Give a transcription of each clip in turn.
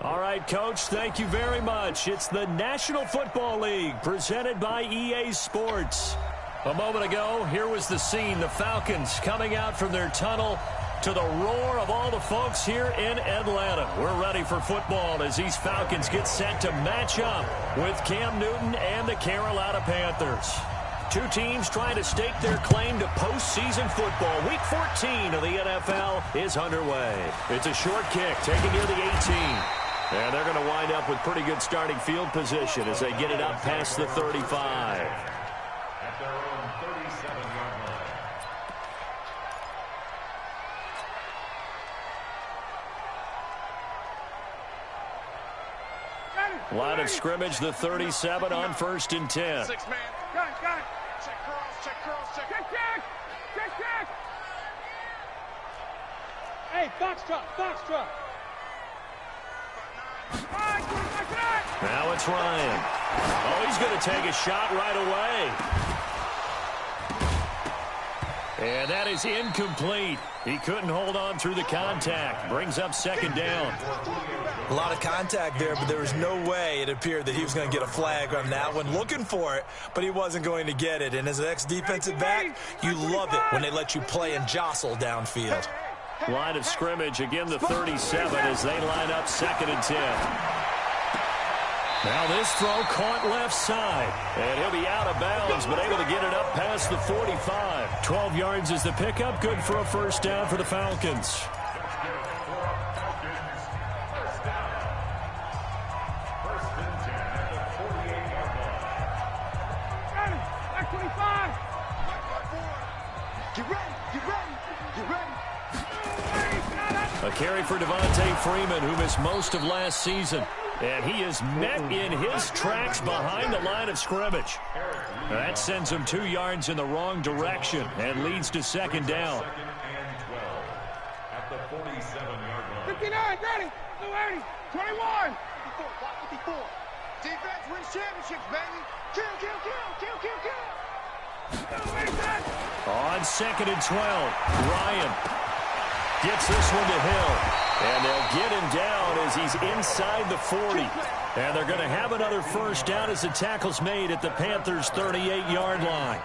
All right, Coach, thank you very much. It's the National Football League presented by EA Sports. A moment ago, here was the scene. The Falcons coming out from their tunnel to the roar of all the folks here in Atlanta. We're ready for football as these Falcons get set to match up with Cam Newton and the Carolina Panthers. Two teams trying to stake their claim to postseason football. Week 14 of the NFL is underway. It's a short kick taken near the 18. And they're going to wind up with pretty good starting field position as they get it up past the 35. At their own 37-yard line. Line of scrimmage, the 37 on 1st and 10. 6 man. Got it. Check curls. Check. Check. Hey, box truck. Now it's Ryan. Oh, he's going to take a shot right away. And that is incomplete. He couldn't hold on through the contact. Brings up 2nd down. A lot of contact there, but there was no way it appeared that he was going to get a flag on that one. Looking for it, but he wasn't going to get it. And as an ex-defensive back, you love it when they let you play and jostle downfield. Line of scrimmage, again the 37 as they line up 2nd and 10. Now this throw caught left side. And he'll be out of bounds, but able to get it up past the 45. 12 yards is the pickup. Good for a 1st down for the Falcons. A carry for Devontae Freeman, who missed most of last season. And he is met in his tracks behind the line of scrimmage. That sends him 2 yards in the wrong direction and leads to 2nd down. 2nd and 12 at the 47-yard line. 59, got it. 80, 21. 54. Defense wins championships, baby. Kill. On 2nd and 12, Ryan gets this one to Hill. And they'll get him down as he's inside the 40. And they're going to have another 1st down as the tackle's made at the Panthers' 38-yard line.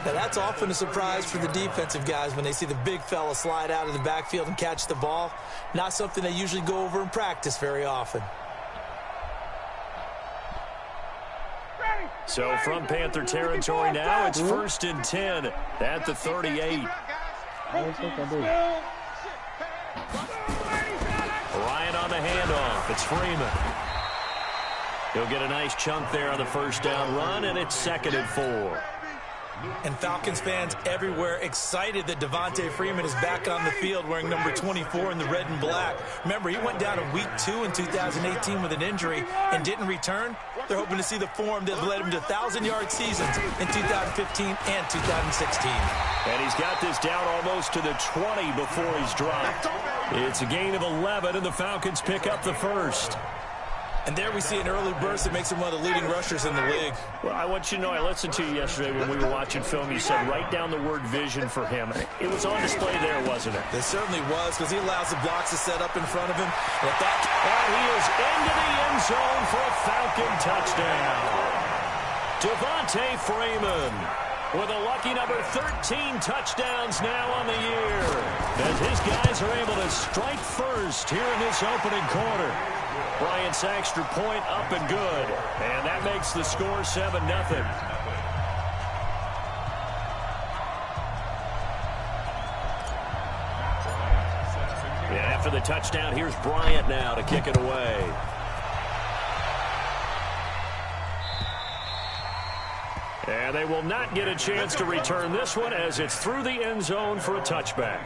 Now that's often a surprise for the defensive guys when they see the big fella slide out of the backfield and catch the ball. Not something they usually go over in practice very often. So from Panther territory now, it's 1st and 10 at the 38. Ryan on the handoff. It's Freeman. He'll get a nice chunk there on the 1st down run, and it's 2nd and 4. And Falcons fans everywhere excited that Devontae Freeman is back on the field wearing number 24 in the red and black. Remember, he went down in week 2 in 2018 with an injury and didn't return. They're hoping to see the form that led him to 1,000-yard seasons in 2015 and 2016. And he's got this down almost to the 20 before he's dropped. It's a gain of 11, and the Falcons pick up the 1st. And there we see an early burst that makes him one of the leading rushers in the league. Well, I want you to know, I listened to you yesterday when we were watching film. You said write down the word vision for him. It was on display there, wasn't it? It certainly was, because he allows the blocks to set up in front of him. And he is into the end zone for a Falcon touchdown. Devontae Freeman with a lucky number 13 touchdowns now on the year, as his guys are able to strike first here in this opening quarter. Brian Saxter point up and good, and that makes the score 7-0. And after the touchdown, here's Bryant now to kick it away. And they will not get a chance to return this one as it's through the end zone for a touchback.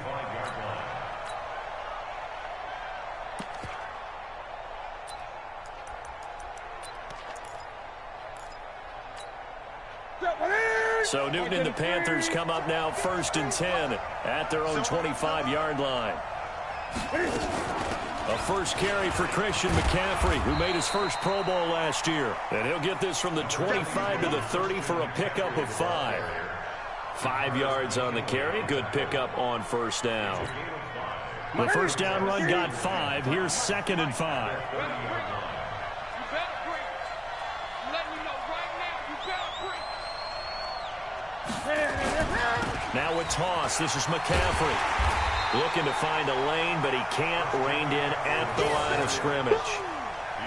So Newton and the Panthers come up now 1st and 10 at their own 25-yard line. A first carry for Christian McCaffrey, who made his first Pro Bowl last year. And he'll get this from the 25 to the 30 for a pickup of 5. 5 yards on the carry. Good pickup on 1st down. The first down run got 5. Here's 2nd and 5. Now a toss. This is McCaffrey. Looking to find a lane, but he can't. Reined in at the line of scrimmage.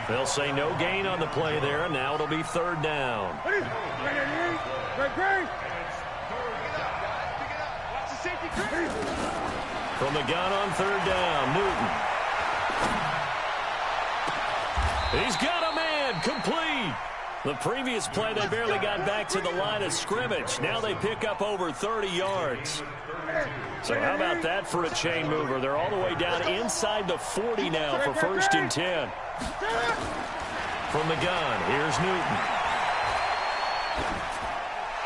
They'll say no gain on the play there. Now it'll be 3rd down. From the gun on 3rd down, Newton. He's got a man, complete. The previous play, they barely got back to the line of scrimmage. Now they pick up over 30 yards. So how about that for a chain mover? They're all the way down inside the 40 now for 1st and 10. From the gun, here's Newton.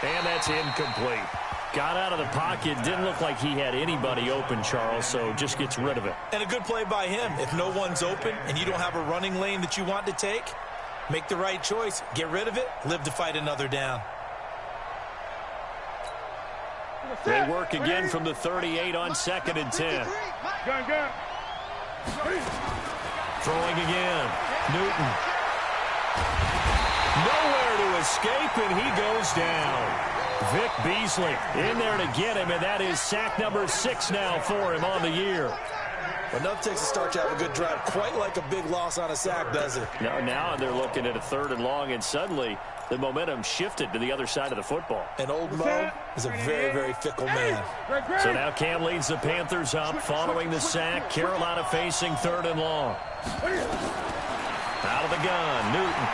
And that's incomplete. Got out of the pocket. Didn't look like he had anybody open, Charles, so just gets rid of it. And a good play by him. If no one's open and you don't have a running lane that you want to take, make the right choice. Get rid of it. Live to fight another down. They work again from the 38 on 2nd and 10. Throwing again. Newton. Nowhere to escape, and he goes down. Vic Beasley in there to get him, and that is sack number 6 now for him on the year. Well, enough takes a start to have a good drive. Quite like a big loss on a sack, does it? Now they're looking at a 3rd and long, and suddenly the momentum shifted to the other side of the football. And old Mo is a very, very fickle man. So now Cam leads the Panthers up following the sack. Carolina facing 3rd and long. Out of the gun, Newton.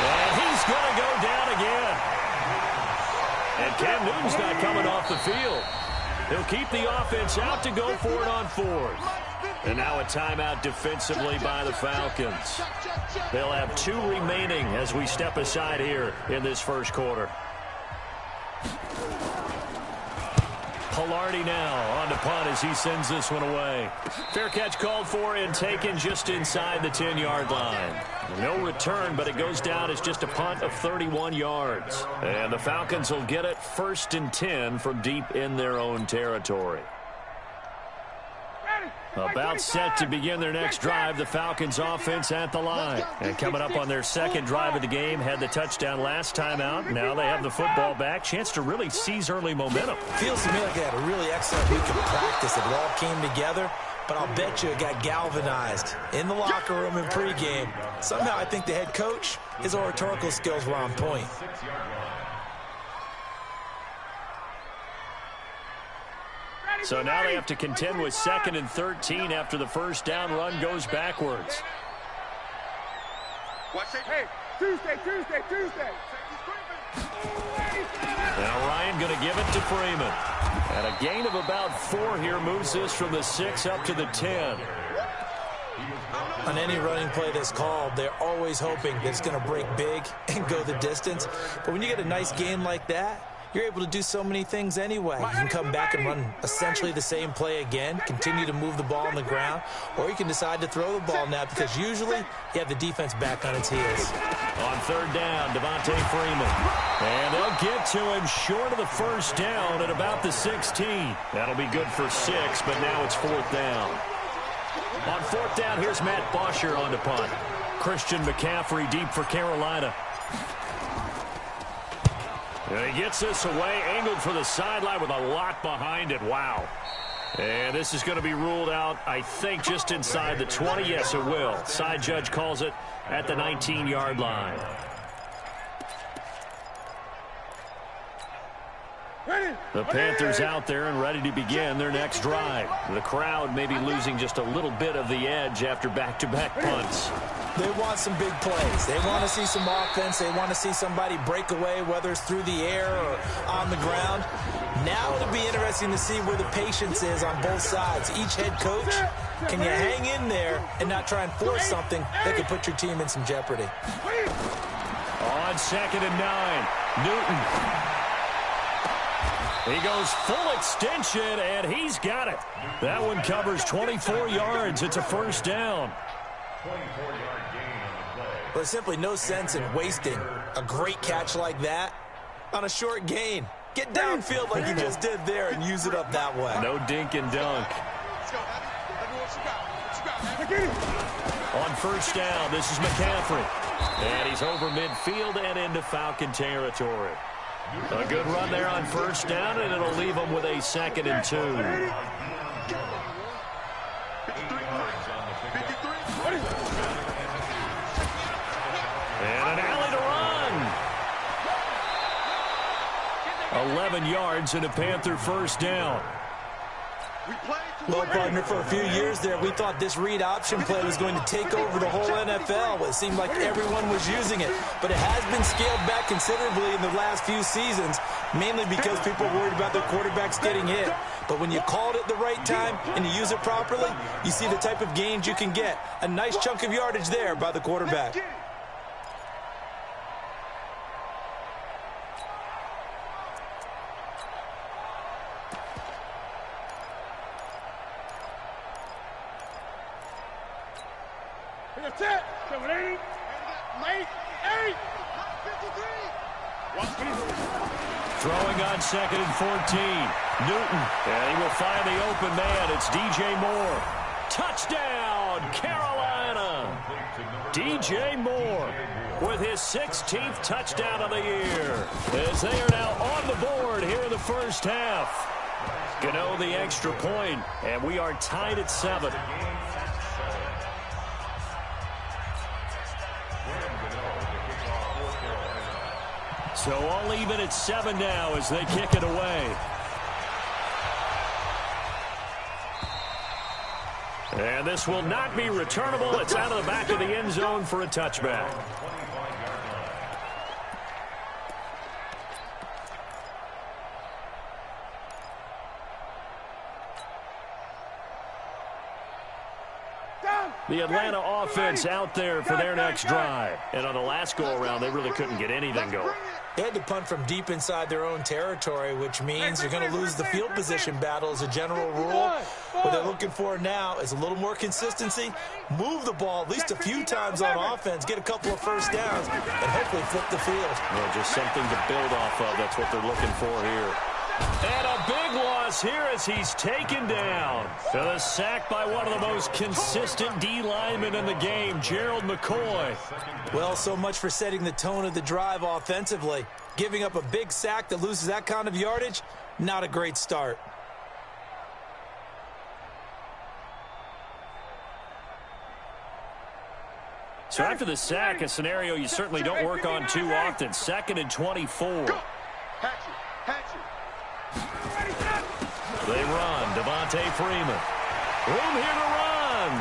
And he's going to go down again. And Cam Newton's not coming off the field. He'll keep the offense out to go for it on 4th. And now a timeout defensively by the Falcons. They'll have 2 remaining as we step aside here in this first quarter. Pilardi now on to punt as he sends this one away. Fair catch called for and taken just inside the 10-yard line. No return, but it goes down as just a punt of 31 yards. And the Falcons will get it 1st and 10 from deep in their own territory. About set to begin their next drive, the Falcons offense at the line. And coming up on their 2nd drive of the game, had the touchdown last time out. Now they have the football back. Chance to really seize early momentum. Feels to me like they had a really excellent week of practice. It all came together, but I'll bet you it got galvanized in the locker room in pregame. Somehow I think the head coach, his oratorical skills were on point. So now they have to contend with 2nd and 13 after the first down run goes backwards. Hey, Tuesday. Now Ryan going to give it to Freeman. And a gain of about 4 here moves this from the 6 up to the 10. On any running play that's called, they're always hoping that it's going to break big and go the distance. But when you get a nice gain like that, you're able to do so many things anyway. You can come back and run essentially the same play again, continue to move the ball on the ground, or you can decide to throw the ball now because usually you have the defense back on its heels. On 3rd down, Devontae Freeman. And they'll get to him short of the first down at about the 16. That'll be good for 6, but now it's 4th down. On 4th down, here's Matt Bosher on the punt. Christian McCaffrey deep for Carolina. And he gets this away, angled for the sideline with a lot behind it. Wow. And this is going to be ruled out, I think, just inside the 20. Yes, it will. Side judge calls it at the 19-yard line. The Panthers out there and ready to begin their next drive. The crowd may be losing just a little bit of the edge after back-to-back punts. They want some big plays. They want to see some offense. They want to see somebody break away, whether it's through the air or on the ground. Now it'll be interesting to see where the patience is on both sides. Each head coach, can you hang in there and not try and force something that could put your team in some jeopardy? On 2nd and 9, Newton. He goes full extension, and he's got it. That one covers 24 yards. It's a 1st down. 24-yard gain on the play. Well, there's simply no sense in wasting a great catch like that on a short gain. Get downfield like you just did there and use it up that way. No dink and dunk. On first down, this is McCaffrey. And he's over midfield and into Falcon territory. A good run there on first down, and it'll leave him with a 2nd and 2. And an alley to run. 11 yards and a Panther first down. Well, partner, for a few years there, we thought this read option play was going to take over the whole NFL. It seemed like everyone was using it, but it has been scaled back considerably in the last few seasons, mainly because people are worried about their quarterbacks getting hit. But when you call it at the right time and you use it properly, you see the type of gains you can get. A nice chunk of yardage there by the quarterback. That's it. 7-8. Late. 8. 53. Throwing on 2nd and 14. Newton. And he will find the open man. It's DJ Moore. Touchdown, Carolina. DJ Moore with his 16th touchdown of the year. As they are now on the board here in the first half. Gano the extra point, and we are tied at 7. So all even at 7 now as they kick it away. And this will not be returnable. It's out of the back of the end zone for a touchback. The Atlanta offense out there for their next drive. And on the last go-around, they really couldn't get anything going. They had to punt from deep inside their own territory, which means you're going to lose the field position battle as a general rule. What they're looking for now is a little more consistency, move the ball at least a few times on offense, get a couple of first downs, and hopefully flip the field. Well, just something to build off of. That's what they're looking for here. And a big loss here as he's taken down. To the sack by one of the most consistent D linemen in the game, Gerald McCoy. Well, so much for setting the tone of the drive offensively. Giving up a big sack that loses that kind of yardage, not a great start. So after the sack, a scenario you certainly don't work on too often. 2nd and 24. They run. Devontae Freeman. Room here to run.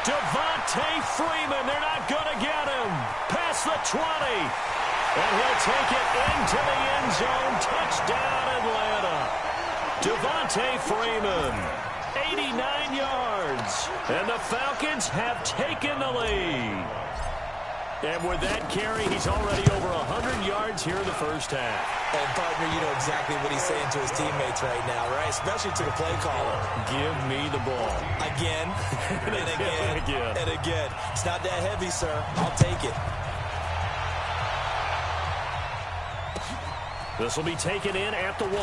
Devontae Freeman. They're not going to get him. Past the 20. And he'll take it into the end zone. Touchdown, Atlanta. Devontae Freeman. 89 yards. And the Falcons have taken the lead. And with that carry, he's already over 100 yards here in the first half. And, partner, you know exactly what he's saying to his teammates right now, right? Especially to the play caller. Give me the ball. Again, and again, again. and again. It's not that heavy, sir. I'll take it. This will be taken in at the 1.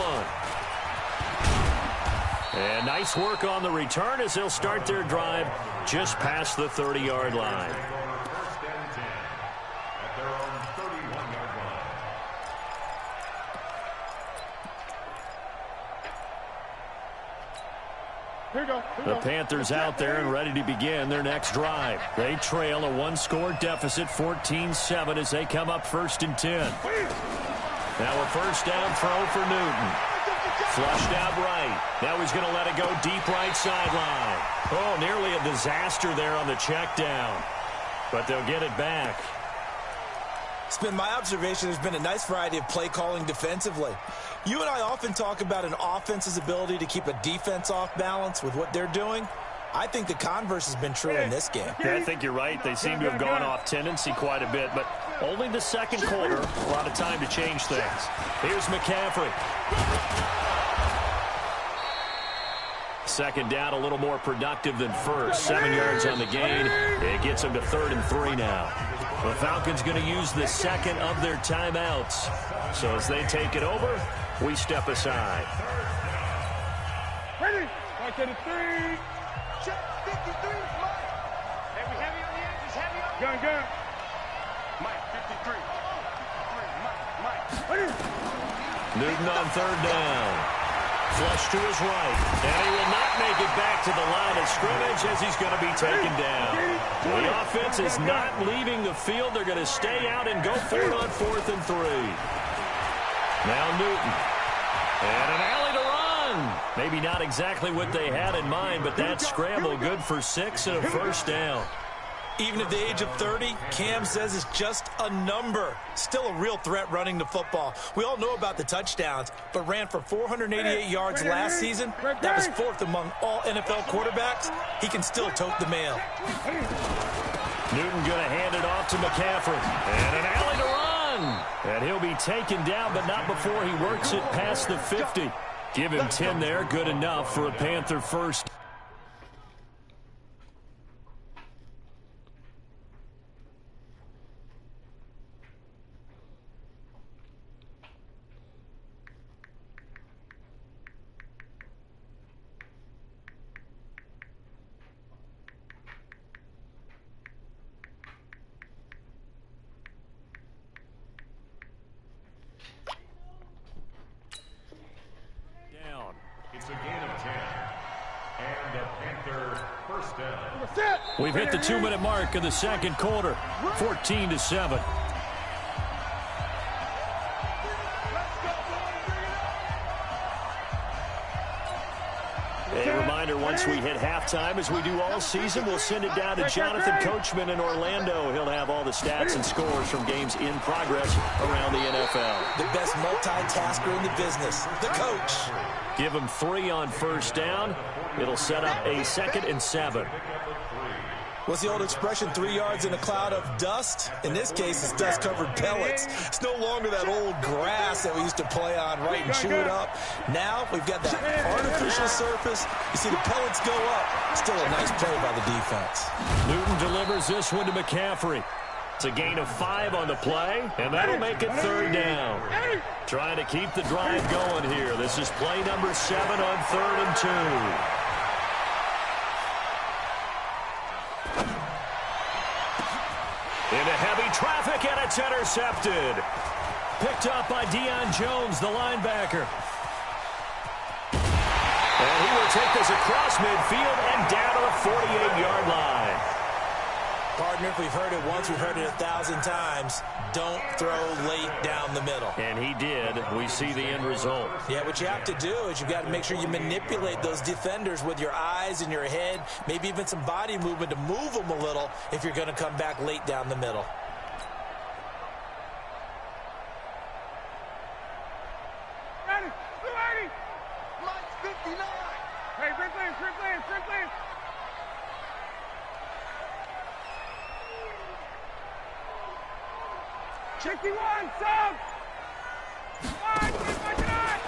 And nice work on the return as they'll start their drive just past the 30-yard line. The Panthers out there and ready to begin their next drive. They trail a 1-score deficit, 14-7, as they come up 1st and 10. Now a first down throw for Newton. Flushed out right. Now he's going to let it go deep right sideline. Oh, nearly a disaster there on the check down. But they'll get it back. It's been my observation there's been a nice variety of play calling defensively. You and I often talk about an offense's ability to keep a defense off balance with what they're doing. I think the converse has been true in this game. Yeah, I think you're right. They seem to have gone off tendency quite a bit, but only the second quarter. A lot of time to change things. Here's McCaffrey. Second down, a little more productive than first. 7 yards on the gain. It gets them to 3rd and 3 now. The Falcons going to use the second of their timeouts. So as they take it over, we step aside. Ready? Right to the 3. Check 53, Mike. Heavy on the edges, heavy on the edges. Gun. Mike, 53. 53, Mike. Ready? Newton on third down. Flush to his right. And he will not make it back to the line of scrimmage as he's going to be taken down. The offense is not leaving the field. They're going to stay out and go for it on 4th and 3. Now Newton. And an alley to run. Maybe not exactly what they had in mind, but that scramble good for 6 and a first down. Even at the age of 30, Cam says it's just a number. Still a real threat running the football. We all know about the touchdowns, but ran for 488 yards last season. That was 4th among all NFL quarterbacks. He can still tote the mail. Newton going to hand it off to McCaffrey. And an alley to run. And he'll be taken down, but not before he works it past the 50. Give him 10 there. Good enough for a Panther first. It's a gain of 10. And a Panther first down. We've hit the 2-minute mark of the second quarter. 14-7. A reminder, once we hit halftime, as we do all season, we'll send it down to Jonathan Coachman in Orlando. He'll have all the stats and scores from games in progress around the NFL. The best multitasker in the business, the coach. Give him 3 on first down. It'll set up a 2nd and 7. What's the old expression, 3 yards in a cloud of dust? In this case, it's dust-covered pellets. It's no longer that old grass that we used to play on, right, and chew it up. Now we've got that artificial surface. You see the pellets go up. Still a nice play by the defense. Newton delivers this one to McCaffrey. It's a gain of 5 on the play, and that'll make it 3rd down. Trying to keep the drive going here. This is play number 7 on 3rd and 2. Into heavy traffic, and it's intercepted. Picked up by Deion Jones, the linebacker. And he will take this across midfield and down to the 48-yard line. Partner, if we've heard it once, we've heard it 1,000 times. Don't throw late down the middle. And he did. We see the end result. Yeah, what you have to do is you've got to make sure you manipulate those defenders with your eyes and your head, maybe even some body movement to move them a little if you're going to come back late down the middle. Ready? 280. Mike's 59. Hey, sprint lane. 61, sub.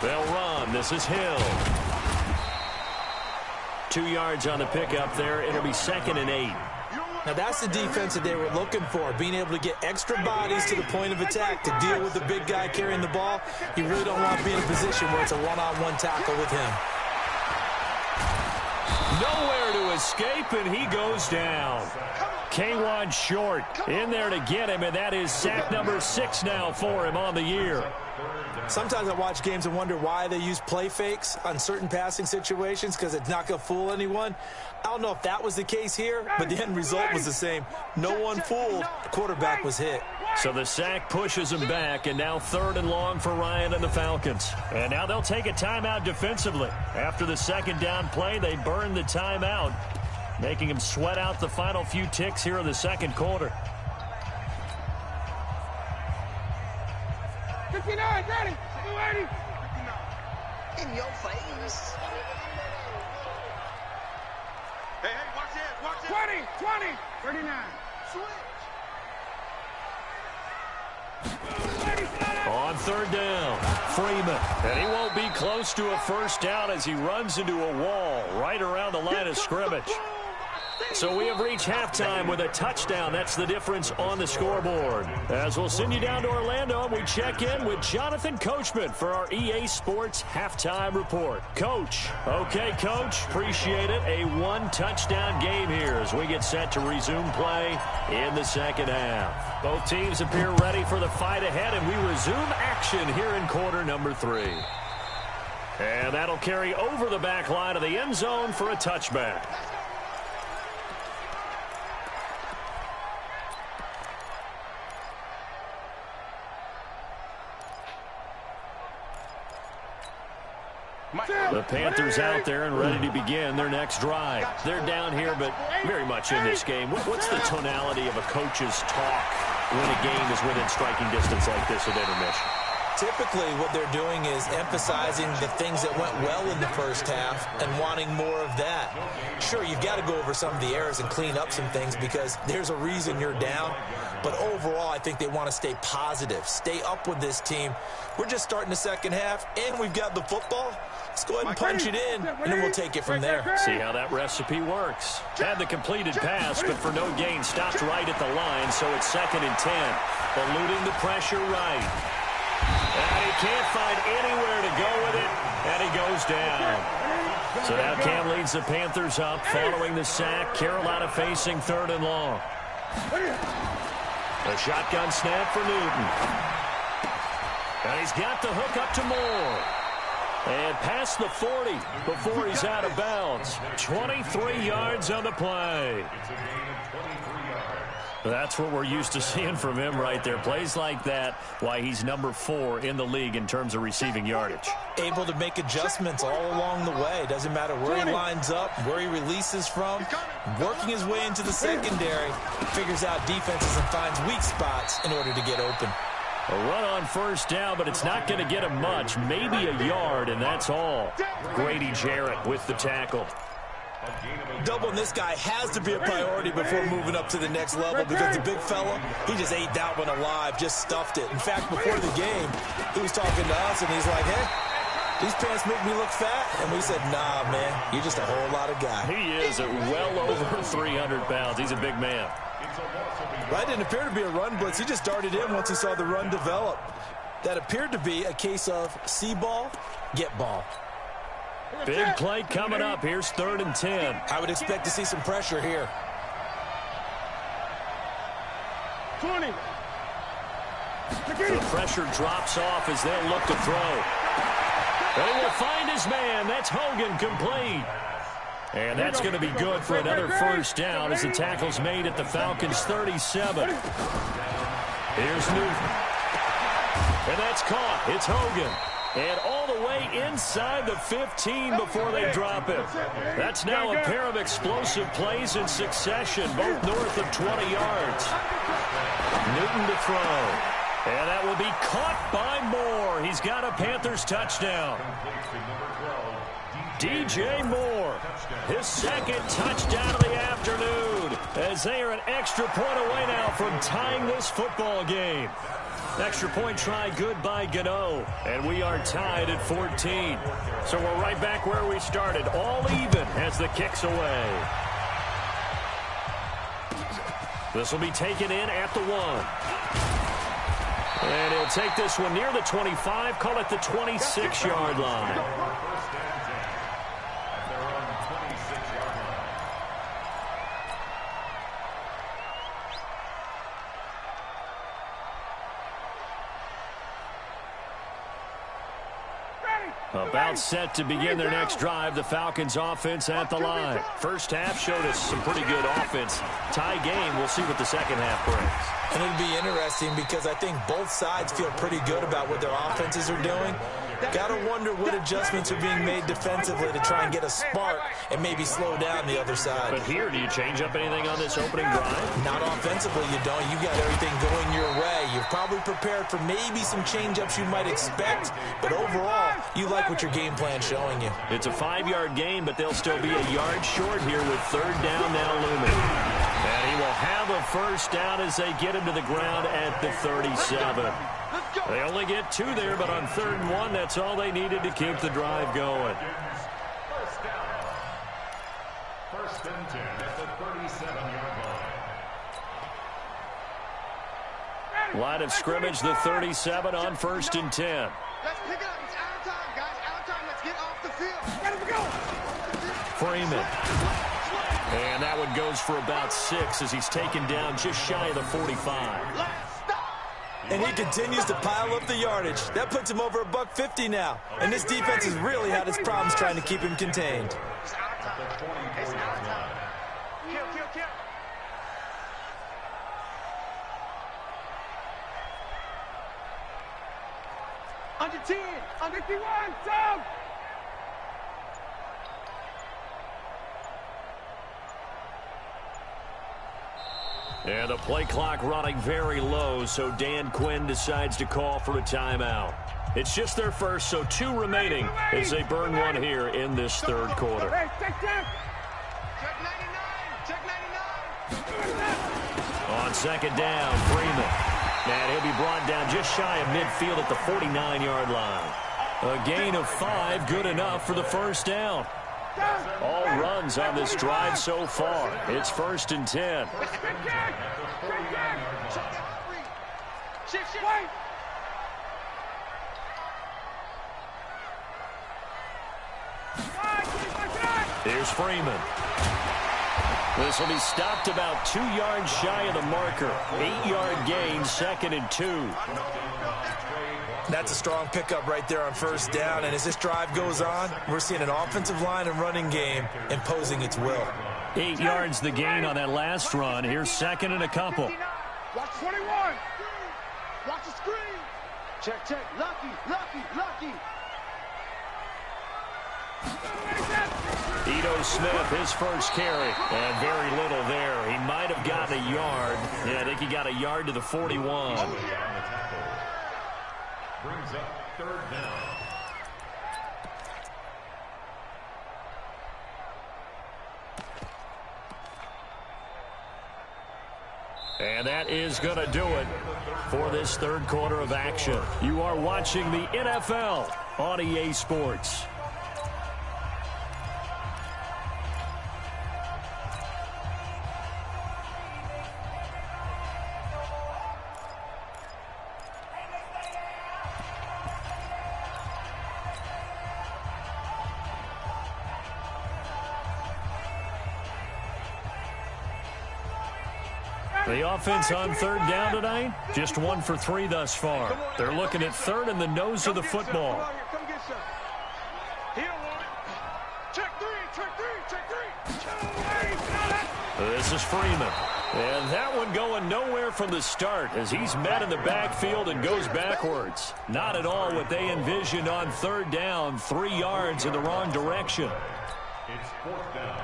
They'll run. This is Hill. 2 yards on the pickup there. It'll be 2nd and 8. Now that's the defense that they were looking for, being able to get extra bodies to the point of attack to deal with the big guy carrying the ball. You really don't want to be in a position where it's a one-on-one tackle with him. Nowhere to escape, and he goes down. K1 short in there to get him, and that is sack number 6 now for him on the year. Sometimes I watch games and wonder why they use play fakes on certain passing situations, because it's not going to fool anyone. I don't know if that was the case here, but the end result was the same. No one fooled. The quarterback was hit. So the sack pushes him back, and now 3rd and long for Ryan and the Falcons. And now they'll take a timeout defensively. After the 2nd down play, they burn the timeout, making him sweat out the final few ticks here in the 2nd quarter. 59, ready. 280. In your face. Hey, watch it. 20, 39. Switch. On 3rd down, Freeman. And he won't be close to a first down as he runs into a wall right around the line of scrimmage. So we have reached halftime with a touchdown. That's the difference on the scoreboard. As we'll send you down to Orlando, we check in with Jonathan Coachman for our EA Sports Halftime Report. Coach. Okay, Coach. Appreciate it. A one-touchdown game here as we get set to resume play in the second half. Both teams appear ready for the fight ahead, and we resume action here in quarter number 3. And that'll carry over the back line of the end zone for a touchback. The Panthers out there and ready to begin their next drive. They're down here, but very much in this game. What's the tonality of a coach's talk when a game is within striking distance like this at intermission? Typically, what they're doing is emphasizing the things that went well in the first half and wanting more of that. Sure, you've got to go over some of the errors and clean up some things because there's a reason you're down. But overall, I think they want to stay positive, stay up with this team. We're just starting the second half, and we've got the football. Let's go ahead and punch it in, and then we'll take it from there. See how that recipe works. Had the completed pass, but for no gain, stopped right at the line, so it's 2nd and 10. Eluding the pressure right. And he can't find anywhere to go with it, and he goes down. So now Cam leads the Panthers up following the sack. Carolina facing 3rd and long. A shotgun snap for Newton. And he's got the hook up to Moore. And past the 40 before he's out of bounds. 23 yards on the play. That's what we're used to seeing from him right there. Plays like that, why he's number 4 in the league in terms of receiving yardage. Able to make adjustments all along the way. Doesn't matter where he lines up, where he releases from. Working his way into the secondary. Figures out defenses and finds weak spots in order to get open. A run on first down, but it's not going to get him much. Maybe a yard, and that's all. Grady Jarrett with the tackle. Doubling this guy has to be a priority before moving up to the next level because the big fella, he just ate that one alive, just stuffed it. In fact, before the game, he was talking to us, and he's like, hey, these pants make me look fat. And we said, nah, man, you're just a whole lot of guy. He is at well over 300 pounds. He's a big man. That didn't appear to be a run blitz. He just darted in once he saw the run develop. That appeared to be a case of see ball, get ball. Big play coming up. Here's 3rd and 10. I would expect to see some pressure here. 20. The pressure drops off as they'll look to throw. They will find his man. That's Hogan, complete. And that's going to be good for another first down as the tackle's made at the Falcons' 37. Here's Newton. And that's caught. It's Hogan. And all the way inside the 15 before they drop it. That's now a pair of explosive plays in succession, both north of 20 yards. Newton to throw. And that will be caught by Moore. He's got a Panthers touchdown. DJ Moore, his 2nd touchdown of the afternoon, as they are an extra point away now from tying this football game. Extra point try good by Gano, and we are tied at 14. So we're right back where we started, all even as the kick's away. This will be taken in at the 1. And he'll take this one near the 25, call it the 26-yard line. About set to begin their next drive, the Falcons offense at the line. First half showed us some pretty good offense. Tie game, we'll see what the second half brings. And it'll be interesting because I think both sides feel pretty good about what their offenses are doing. Got to wonder what adjustments are being made defensively to try and get a spark and maybe slow down the other side. But here, do you change up anything on this opening drive? Not offensively, you don't. You got everything going your way. You're probably prepared for maybe some change-ups you might expect, but overall, you like what your game plan's showing you. It's a 5-yard gain, but they'll still be a yard short here with 3rd down now looming. And he will have a first down as they get him to the ground at the 37. They only get 2 there, but on 3rd and 1, that's all they needed to keep the drive going. First and 10 at the 37-yard line. Line of scrimmage, the 37 on first and 10. Let's pick it up. It's out of time, guys. Out of time. Let's get off the field. Let it go. Freeman. And that one goes for about 6 as he's taken down just shy of the 45. And he continues to pile up the yardage. That puts him over $150 now. And this defense has really had its problems trying to keep him contained. It's out of time. It's out of time. Kill. Under 10. Under 51. Down. And the play clock running very low, so Dan Quinn decides to call for a timeout. It's just their first, so 2 remaining as they burn one here in this third quarter. Check 99. Check 99. On second down, Freeman. And he'll be brought down just shy of midfield at the 49-yard line. A gain of 5, good enough for the first down. All runs on this drive so far. It's first and 10. Here's Freeman. This will be stopped about 2 yards shy of the marker. 8-yard gain, second and 2. That's a strong pickup right there on first down. And as this drive goes on, we're seeing an offensive line and running game imposing its will. 8 yards the gain on that last run. Here's second and a couple. Watch 21. Watch the screen. Check. Lucky. Ito Smith, his first carry. And very little there. He might have gotten a yard. Yeah, I think he got a yard to the 41. Brings up third down. And that is going to do it for this third quarter of action. You are watching the NFL on EA Sports. The offense on third down tonight, just 1 for 3 thus far. They're looking at third in the nose of the football. Come get some. Here one. Check three. This is Freeman. And that one going nowhere from the start as he's met in the backfield and goes backwards. Not at all what they envisioned on third down, 3 yards in the wrong direction. It's fourth down.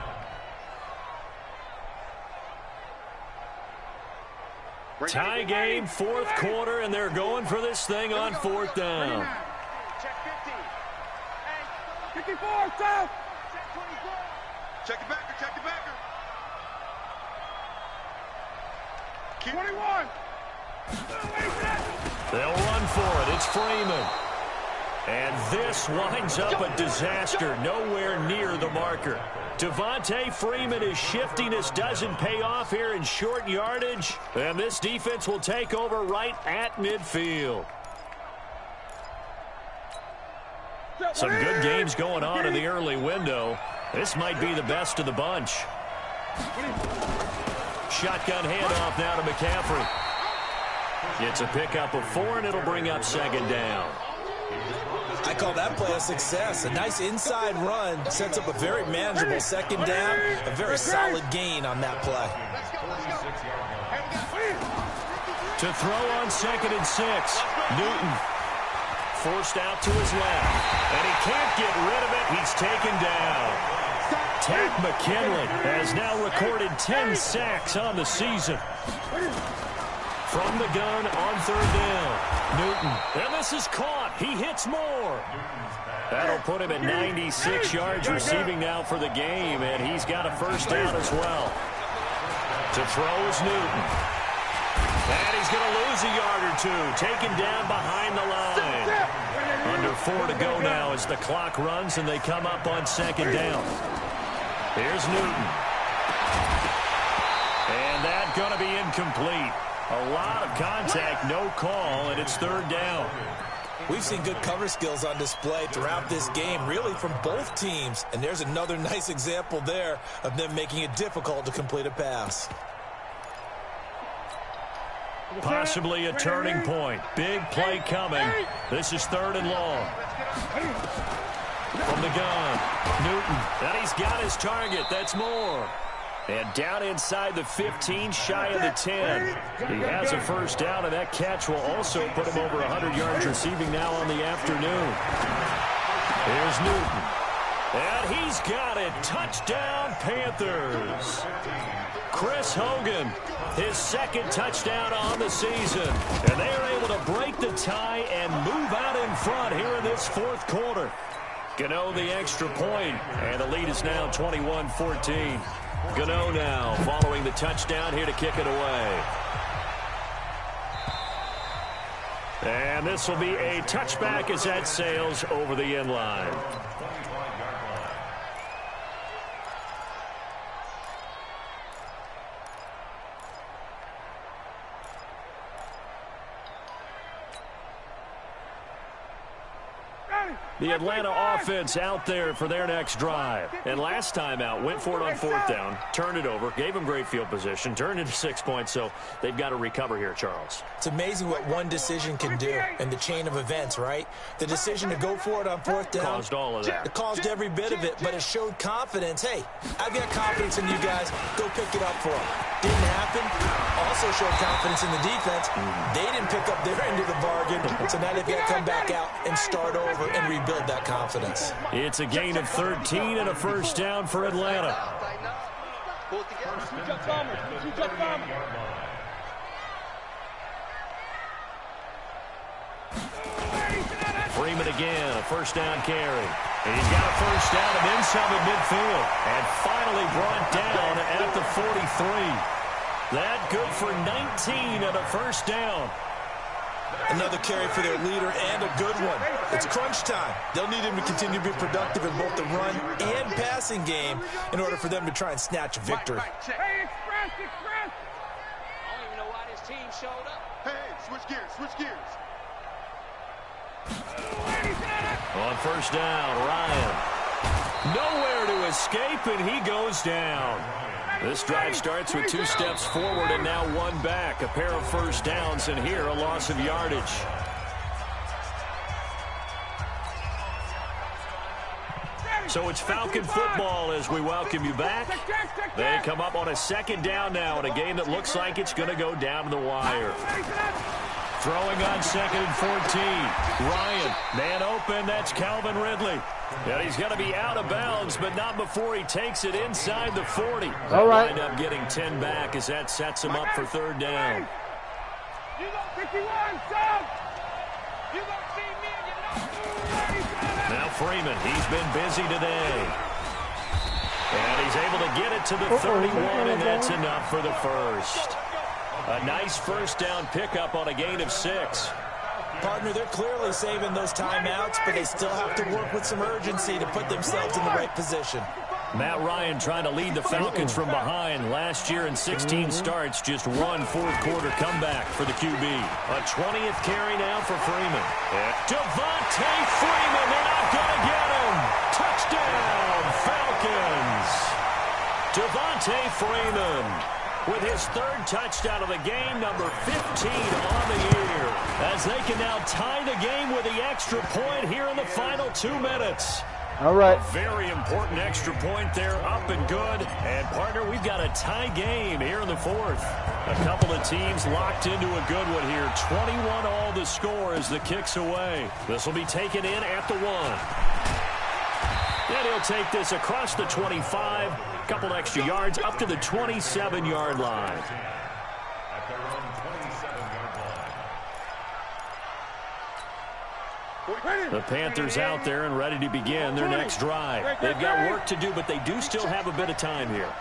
Tie game, fourth quarter, and they're going for this thing on fourth down. Check 50. 54, stop. Check 24. Check the backer. 21. They'll run for it. It's Freeman. And this winds up a disaster, nowhere near the marker. Devontae Freeman, his shiftiness doesn't pay off here in short yardage, and this defense will take over right at midfield. Some good games going on in the early window. This might be the best of the bunch. Shotgun handoff now to McCaffrey. It's a pickup of 4, and it'll bring up second down. I call that play a success. A nice inside run sets up a very manageable second down. A very solid gain on that play. To throw on second and 6. Newton forced out to his left. And he can't get rid of it. He's taken down. Ted McKinley has now recorded 10 sacks on the season. From the gun on third down. Newton. And this is caught. He hits more. That'll put him at 96 yards receiving now for the game, and he's got a first down as well. To throw is Newton. And he's going to lose a yard or 2. Taken down behind the line. Under 4 to go now as the clock runs and they come up on second down. Here's Newton. And that's going to be incomplete. A lot of contact, no call, and it's third down. We've seen good cover skills on display throughout this game, really from both teams. And there's another nice example there of them making it difficult to complete a pass. Possibly a turning point. Big play coming. This is third and long. From the gun, Newton. And he's got his target. That's more. And down inside the 15, shy of the 10. He has a first down, and that catch will also put him over 100 yards receiving now on the afternoon. Here's Newton. And he's got it. Touchdown, Panthers. Chris Hogan, his second touchdown on the season. And they are able to break the tie and move out in front here in this fourth quarter. Gano the extra point, and the lead is now 21-14. Gano now following the touchdown here to kick it away. And this will be a touchback as that sails over the end line. The Atlanta offense out there for their next drive. And last time out, went for it on fourth down, turned it over, gave them great field position, turned into 6 points, so they've got to recover here, Charles. It's amazing what one decision can do in the chain of events, right? The decision to go for it on fourth down caused all of that. It caused every bit of it, but it showed confidence. Hey, I've got confidence in you guys. Go pick it up for them. Didn't happen. Also showed confidence in the defense. They didn't pick up their end of the bargain, so now they've got to come back out and start over and rebuild that confidence. It's a gain of 13 and a first down for Atlanta. Freeman again, a first down carry. And he's got a first down and then some at midfield. And finally brought down at the 43. That good for 19 and a first down. Another carry for their leader and a good one. It's crunch time. They'll need him to continue to be productive in both the run and passing game in order for them to try and snatch a victory. Hey, express! I don't even know why this team showed up. Hey, switch gears. On first down, Ryan. Nowhere to escape, and he goes down. This drive starts with 2 steps forward and now 1 back. A pair of first downs, and here a loss of yardage. So it's Falcon football as we welcome you back. They come up on a second down now in a game that looks like it's going to go down to the wire. Throwing on second and 14. Ryan, man open, that's Calvin Ridley. And he's going to be out of bounds, but not before he takes it inside the 40. All right. Wind up getting 10 back as that sets him up for third down. Now Freeman, he's been busy today. And he's able to get it to the 31, and that's enough for the first. A nice first down pickup on a gain of 6. Partner, they're clearly saving those timeouts, but they still have to work with some urgency to put themselves in the right position. Matt Ryan trying to lead the Falcons from behind. Last year in 16 starts, just 1 fourth-quarter comeback for the QB. A 20th carry now for Freeman. Devontae Freeman, they're not going to get him. Touchdown, Falcons. Devontae Freeman with his 3rd touchdown of the game, number 15 on the year, as they can now tie the game with the extra point here in the final 2 minutes. All right. A very important extra point there, up and good. And, partner, we've got a tie game here in the 4th. A couple of teams locked into a good one here. 21 all the score as the kick's away. This will be taken in at the 1. And he'll take this across the 25. Couple extra yards up to the 27-yard line. The Panthers out there and ready to begin their next drive. They've got work to do, but they do still have a bit of time here.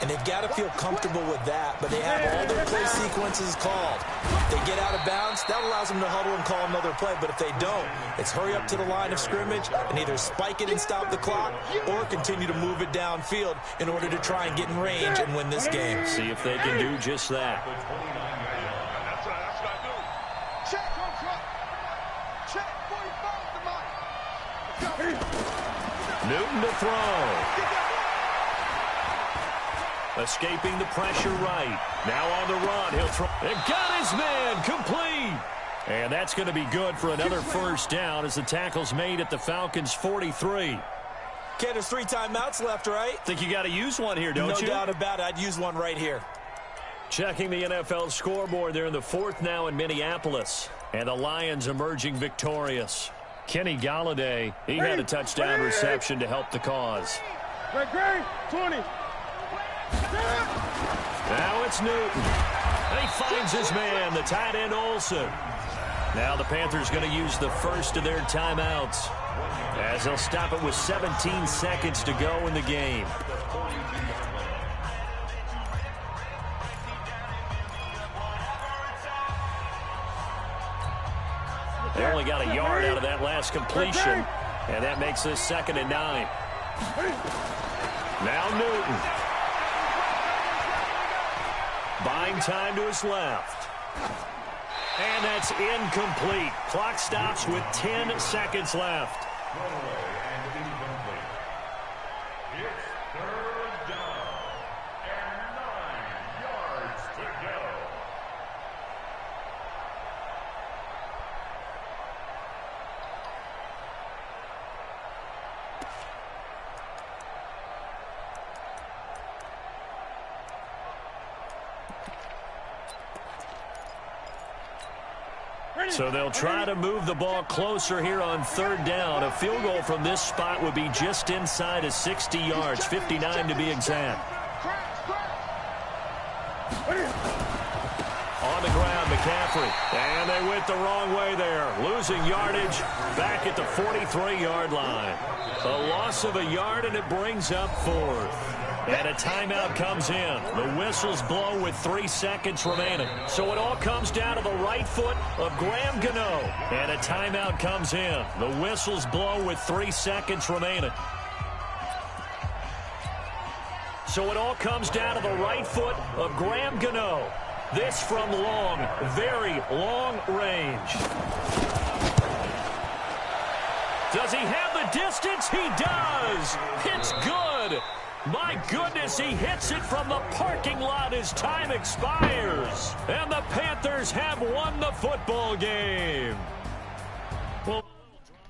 And they've got to feel comfortable with that, but they have all their play sequences called. If they get out of bounds, that allows them to huddle and call another play. But if they don't, it's hurry up to the line of scrimmage and either spike it and stop the clock or continue to move it downfield in order to try and get in range and win this game. See if they can do just that. That's what I do. Check, check, 45 to Mike. Newton to throw. Escaping the pressure right. Now on the run. He'll throw. And got his man complete. And that's going to be good for another first down as the tackle's made at the Falcons' 43. Okay, there's 3 timeouts left, right? Think you got to use one here, don't you? No doubt about it. I'd use one right here. Checking the NFL scoreboard, they're in the 4th now in Minneapolis. And the Lions emerging victorious. Kenny Golladay, he had a touchdown reception to help the cause. Great, 20. Now it's Newton. And he finds his man, the tight end Olsen. Now the Panthers going to use the first of their timeouts as they'll stop it with 17 seconds to go in the game. They only got a yard out of that last completion, and that makes this 2nd and 9. Now Newton. Buying time to his left. And that's incomplete. Clock stops with 10 seconds left. It's 3rd down and 9 yards to go. So they'll try to move the ball closer here on 3rd down. A field goal from this spot would be just inside of 60 yards, 59 to be exact. On the ground, McCaffrey. And they went the wrong way there. Losing yardage back at the 43-yard line. A loss of a yard, and it brings up 4th. And a timeout comes in. The whistles blow with 3 seconds remaining. So it all comes down to the right foot of Graham Gano. And a timeout comes in. The whistles blow with 3 seconds remaining. So it all comes down to the right foot of Graham Gano. This from long, very long range. Does he have the distance? He does. It's good. My goodness, he hits it from the parking lot as time expires. And the Panthers have won the football game.